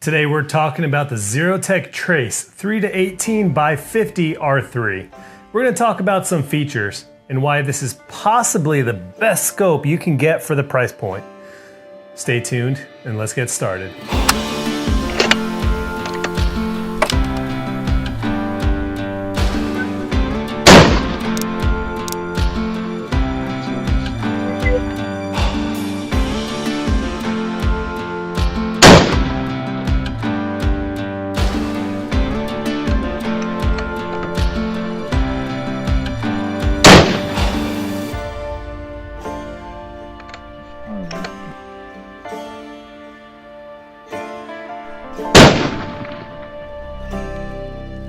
Today we're talking about the ZeroTech Trace 3-18 by 50 R3. We're going to talk about some features and why this is possibly the best scope you can get for the price point. Stay tuned and let's get started.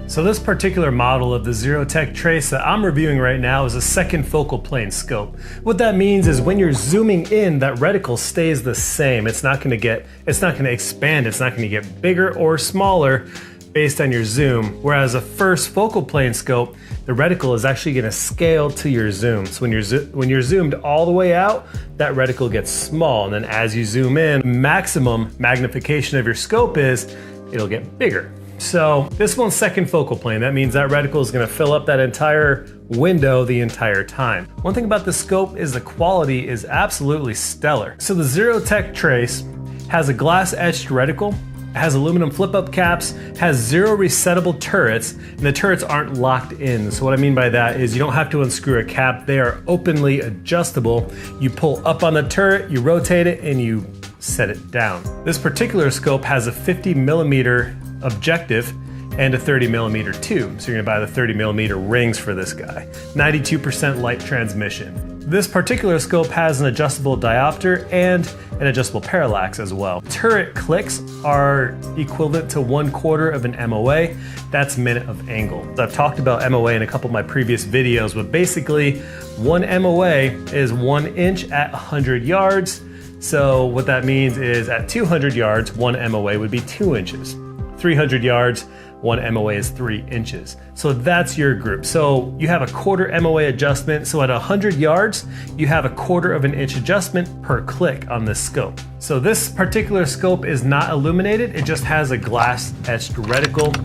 So this particular model of the ZeroTech Trace that I'm reviewing right now is a second focal plane scope. What that means is when you're zooming in, that reticle stays the same. It's not going to expand, it's not going to get bigger or smaller based on your zoom. Whereas a first focal plane scope, the reticle is actually going to scale to your zoom. So when you're zoomed all the way out, that reticle gets small. And then as you zoom in, maximum magnification of your scope is it'll get bigger. So this one's second focal plane. That means that reticle is going to fill up that entire window the entire time. One thing about the scope is the quality is absolutely stellar. So the ZeroTech Trace has a glass etched reticle, has aluminum flip-up caps, has 0 resettable turrets, and the turrets aren't locked in. So what I mean by that is you don't have to unscrew a cap. They are openly adjustable. You pull up on the turret, you rotate it, and you set it down. This particular scope has a 50mm objective and a 30mm tube. So you're gonna buy the 30mm rings for this guy. 92% light transmission. This particular scope has an adjustable diopter and an adjustable parallax as well. Turret clicks are equivalent to 1/4 of an MOA. That's minute of angle. I've talked about MOA in a couple of my previous videos, but basically 1 MOA is 1 inch at 100 yards. So what that means is at 200 yards, 1 MOA would be 2 inches. 300 yards, 1 MOA is 3 inches. So that's your group. So you have a 1/4 MOA adjustment. So at 100 yards, you have a 1/4 of an inch adjustment per click on this scope. So this particular scope is not illuminated. It just has a glass etched reticle.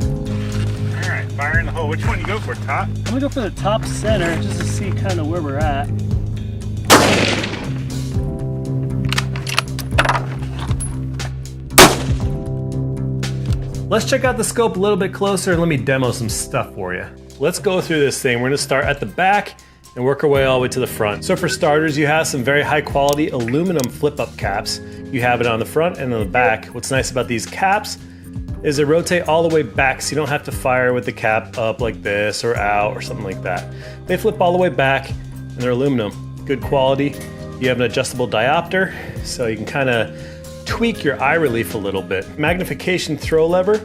All right, fire in the hole. Which one you go for, top? I'm gonna go for the top center just to see kind of where we're at. Let's check out the scope a little bit closer and let me demo some stuff for you. Let's go through this thing. We're gonna start at the back and work our way all the way to the front. So for starters, you have some very high quality aluminum flip-up caps. You have it on the front and on the back. What's nice about these caps is they rotate all the way back, so you don't have to fire with the cap up like this or out or something like that. They flip all the way back and they're aluminum. Good quality. You have an adjustable diopter, so you can kind of tweak your eye relief a little bit. Magnification throw lever,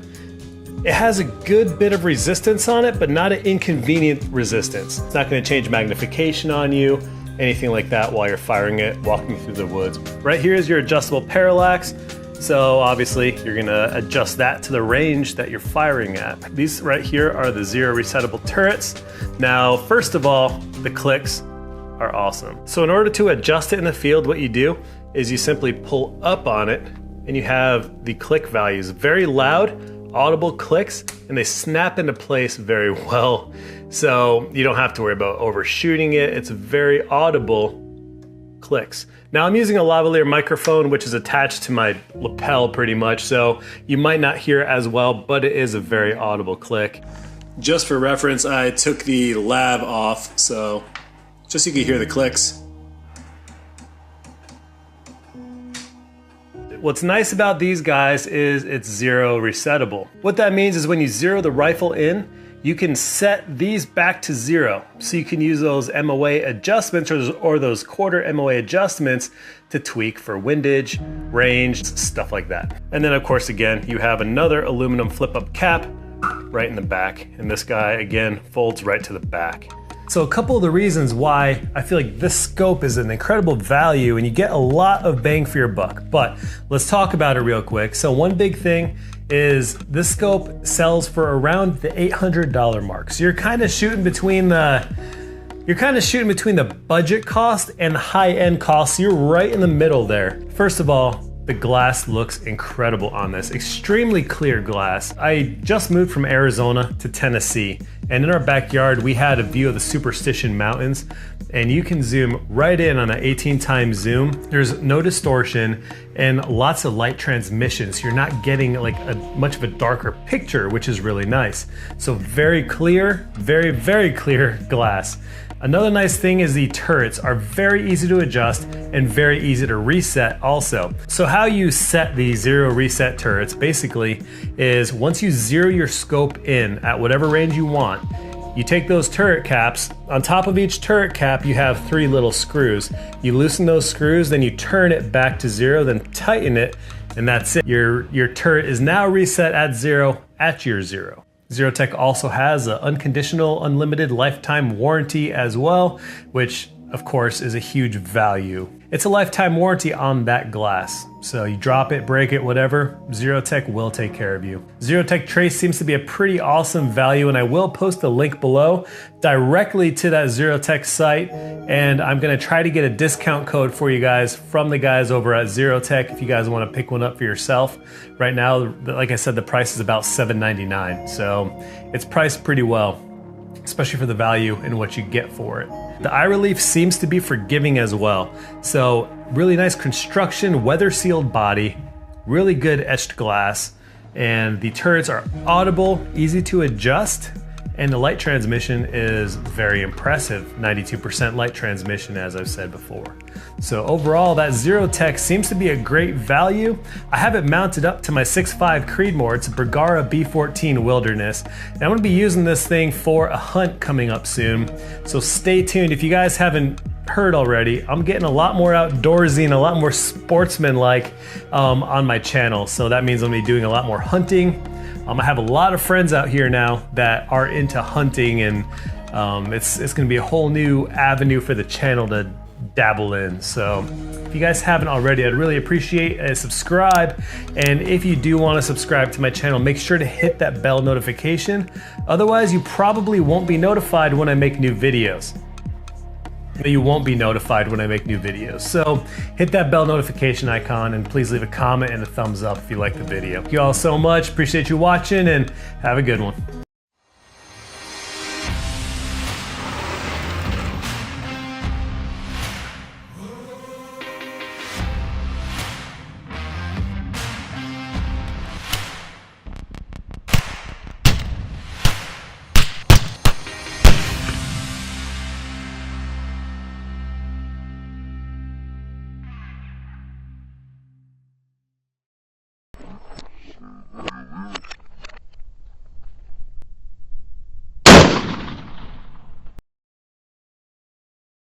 it has a good bit of resistance on it, but not an inconvenient resistance. It's not going to change magnification on you, anything like that while you're firing it, walking through the woods. Right here is your adjustable parallax. So obviously you're going to adjust that to the range that you're firing at. These right here are the 0 resettable turrets. Now, first of all, the clicks are awesome. So in order to adjust it in the field, what you do is you simply pull up on it and you have the click values. Very loud, audible clicks, and they snap into place very well. So you don't have to worry about overshooting it. It's very audible clicks. Now I'm using a lavalier microphone, which is attached to my lapel pretty much, so you might not hear it as well, but it is a very audible click. Just for reference, I took the lav off, so just so you can hear the clicks. What's nice about these guys is it's 0 resettable. What that means is when you zero the rifle in, you can set these back to 0. So you can use those MOA adjustments or those 1/4 MOA adjustments to tweak for windage, range, stuff like that. And then of course, again, you have another aluminum flip-up cap right in the back. And this guy, again, folds right to the back. So a couple of the reasons why I feel like this scope is an incredible value and you get a lot of bang for your buck, but let's talk about it real quick. So one big thing is this scope sells for around the $800 mark. So you're kind of shooting between the budget cost and the high-end cost. So you're right in the middle there. First of all, The glass looks incredible on this. Extremely clear glass. I just moved from Arizona to Tennessee, and in our backyard we had a view of the Superstition Mountains, and you can zoom right in on an 18 times zoom. There's no distortion and lots of light transmission, so you're not getting like much of a darker picture, which is really nice. So very clear, very clear glass. Another nice thing is the turrets are very easy to adjust and very easy to reset also. So how you set the zero reset turrets basically is once you zero your scope in at whatever range you want, you take those turret caps. On top of each turret cap, you have 3 little screws. You loosen those screws, then you turn it back to 0, then tighten it, and that's it. Your turret is now reset at 0 at your 0. ZeroTech also has an unconditional, unlimited lifetime warranty as well, which of course is a huge value. It's a lifetime warranty on that glass. So you drop it, break it, whatever, ZeroTech will take care of you. ZeroTech Trace seems to be a pretty awesome value, and I will post a link below directly to that ZeroTech site, and I'm gonna try to get a discount code for you guys from the guys over at ZeroTech if you guys wanna pick one up for yourself. Right now, like I said, the price is about $7.99, so it's priced pretty well, especially for the value and what you get for it. The eye relief seems to be forgiving as well. So really nice construction, weather sealed body, really good etched glass, and the turrets are audible, easy to adjust, and the light transmission is very impressive. 92% light transmission, as I've said before. So overall, that ZeroTech seems to be a great value. I have it mounted up to my 6.5 Creedmoor. It's a Bergara B14 Wilderness. And I'm gonna be using this thing for a hunt coming up soon. So stay tuned. If you guys haven't heard already, I'm getting a lot more outdoorsy and a lot more sportsman-like on my channel. So that means I'm gonna be doing a lot more hunting. I have a lot of friends out here now that are into hunting, and it's gonna be a whole new avenue for the channel to dabble in. So if you guys haven't already, I'd really appreciate a subscribe. And if you do want to subscribe to my channel, make sure to hit that bell notification. Otherwise, you probably won't be notified when I make new videos. You won't be notified when I make new videos. So hit that bell notification icon, and please leave a comment and a thumbs up if you like the video. Thank you all so much. Appreciate you watching, and have a good one.